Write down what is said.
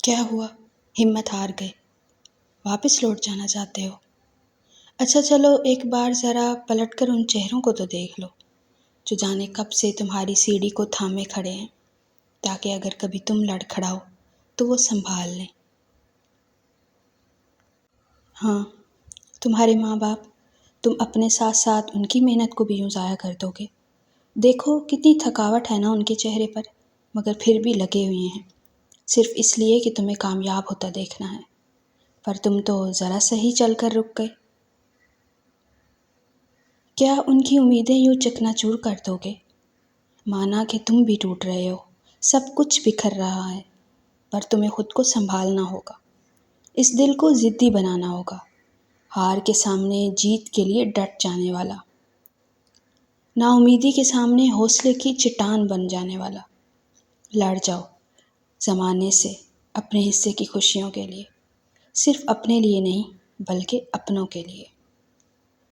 کیا ہوا؟ ہمت ہار گئے؟ واپس لوٹ جانا چاہتے ہو؟ اچھا چلو ایک بار ذرا پلٹ کر ان چہروں کو تو دیکھ لو جو جانے کب سے تمہاری سیڑھی کو تھامے کھڑے ہیں، تاکہ اگر کبھی تم لڑکھڑاؤ تو وہ سنبھال لیں۔ ہاں، تمہارے ماں باپ، تم اپنے ساتھ ساتھ ان کی محنت کو بھی یوں ضائع کر دو گے؟ دیکھو کتنی تھکاوٹ ہے نا ان کے چہرے پر، مگر پھر بھی لگے ہوئے ہیں، صرف اس لیے کہ تمہیں کامیاب ہوتا دیکھنا ہے، پر تم تو ذرا سا ہی چل کر رک گئے۔ کیا ان کی امیدیں یوں چکنا چور کر دو گے؟ مانا کہ تم بھی ٹوٹ رہے ہو، سب کچھ بکھر رہا ہے، پر تمہیں خود کو سنبھالنا ہوگا، اس دل کو ضدی بنانا ہوگا، ہار کے سامنے جیت کے لیے ڈٹ جانے والا، نا امیدی کے سامنے حوصلے کی چٹان بن جانے والا۔ لڑ جاؤ زمانے سے اپنے حصے کی خوشیوں کے لیے، صرف اپنے لیے نہیں بلکہ اپنوں کے لیے۔